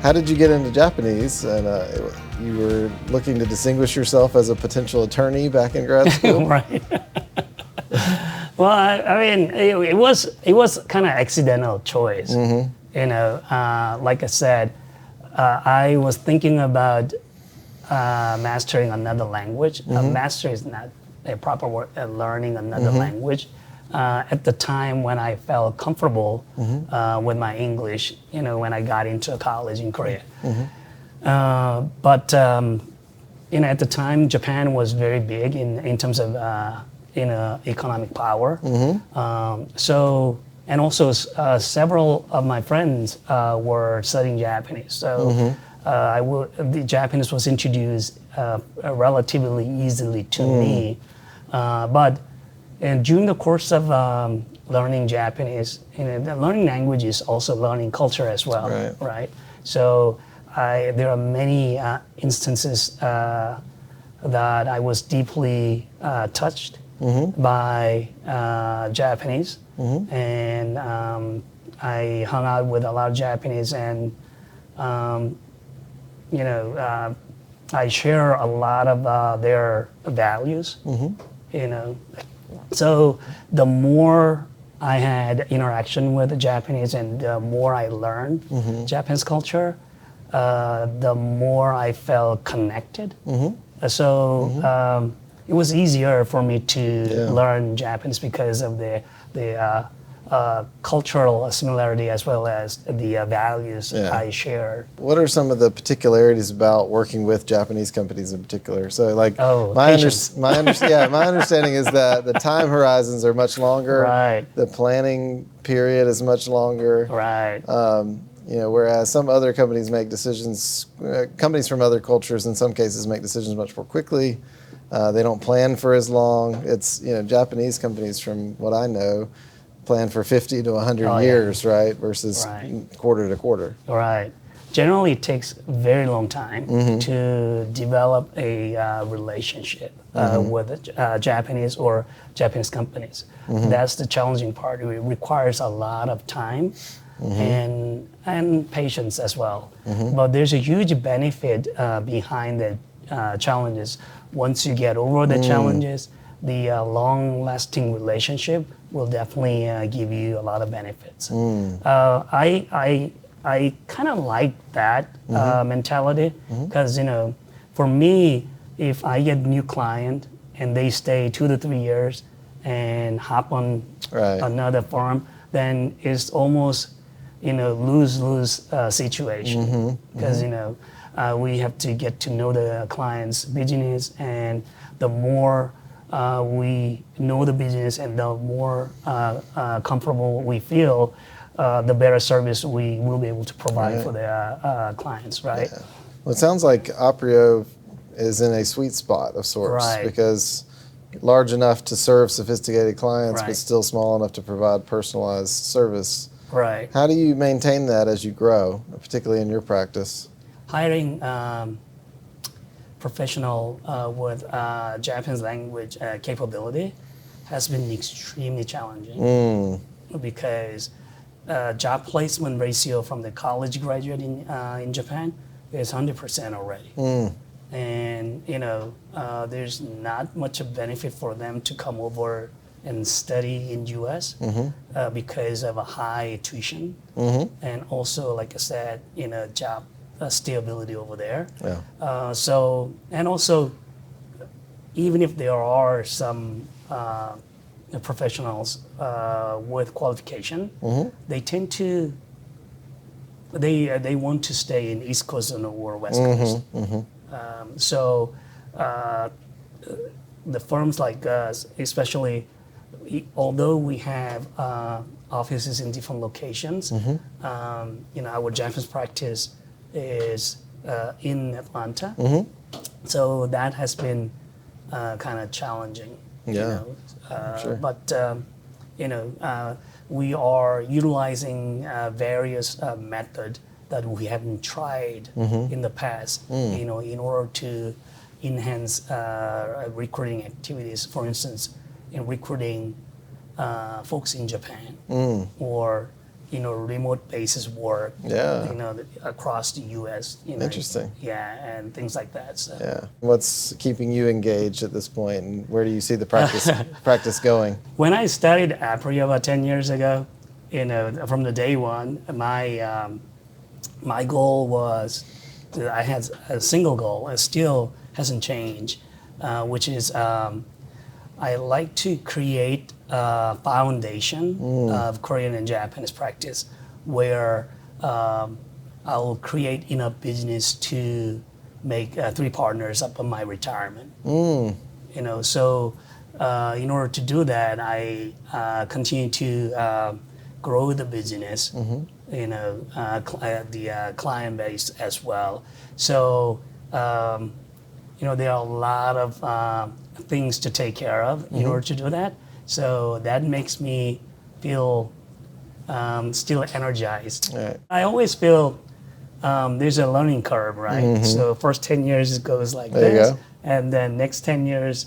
How did you get into Japanese? And you were looking to distinguish yourself as a potential attorney back in grad school? Right. Well, I mean, it was kind of accidental choice. You know, like I said, I was thinking about mastering another language. Master is not a proper word. Learning another language. At the time when I felt comfortable with my English, you know, when I got into college in Korea. But you know, at the time, Japan was very big in terms of economic power. So, and also several of my friends were studying Japanese. So the Japanese was introduced relatively easily to me. But during the course of learning Japanese, you know, learning language is also learning culture as well, right? So there are many instances that I was deeply touched by Japanese, and I hung out with a lot of Japanese, and you know, I share a lot of their values, you know. So the more I had interaction with the Japanese and the more I learned Japanese culture, the more I felt connected. So it was easier for me to learn Japanese because of the cultural similarity as well as the values I share. What are some of the particularities about working with Japanese companies in particular? So, like, my understanding is that the time horizons are much longer. Right. The planning period is much longer. Right. You know, whereas some other companies make decisions, companies from other cultures in some cases make decisions much more quickly. They don't plan for as long. It's, you know, Japanese companies, from what I know, plan for 50 to 100 years, right? Versus quarter to quarter. Right. Generally, it takes a very long time to develop a relationship with Japanese or Japanese companies. That's the challenging part. It requires a lot of time and patience as well. But there's a huge benefit behind the challenges. Once you get over the challenges, the long-lasting relationship will definitely give you a lot of benefits. I kind of like that mentality because, you know, for me, if I get a new client and they stay 2 to 3 years and hop on another firm, then it's almost, you know, lose-lose situation because, you know, we have to get to know the client's business, and the more we know the business and the more comfortable we feel, the better service we will be able to provide for the clients, right? Yeah. Well, it sounds like Aprio is in a sweet spot of sorts because large enough to serve sophisticated clients, but still small enough to provide personalized service. Right. How do you maintain that as you grow, particularly in your practice? Hiring professional with Japanese language capability has been extremely challenging because job placement ratio from the college graduate in Japan is 100% already. And, you know, there's not much of benefit for them to come over and study in US because of a high tuition and also, like I said, you know, job stability over there. So, and also, even if there are some professionals with qualification, they tend to they want to stay in East Coast or West Coast. So the firms like us, especially, although we have offices in different locations, you know, our Japanese practice is in Atlanta. So that has been kind of challenging. You know? Sure. But you know, we are utilizing various methods that we haven't tried in the past. You know, in order to enhance recruiting activities. For instance, in recruiting folks in Japan, or remote basis work, Yeah. across the U.S. Interesting. Yeah, and things like that. So. Yeah. What's keeping you engaged at this point, and where do you see the practice going? When I started Aprio about 10 years ago, from the day one, my goal was that I had a single goal, and still hasn't changed, which is I like to create a foundation of Korean and Japanese practice where I'll create enough business to make 3 partners up on my retirement. So in order to do that, I continue to grow the business, the client base as well. So, there are a lot of things to take care of in order to do that. So that makes me feel still energized. Right. I always feel there's a learning curve, right? So first 10 years it goes like There you this, go. and then next 10 years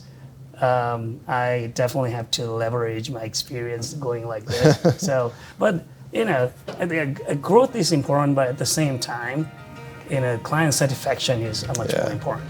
I definitely have to leverage my experience going like this. So, but growth is important, but at the same time, client satisfaction is much more important.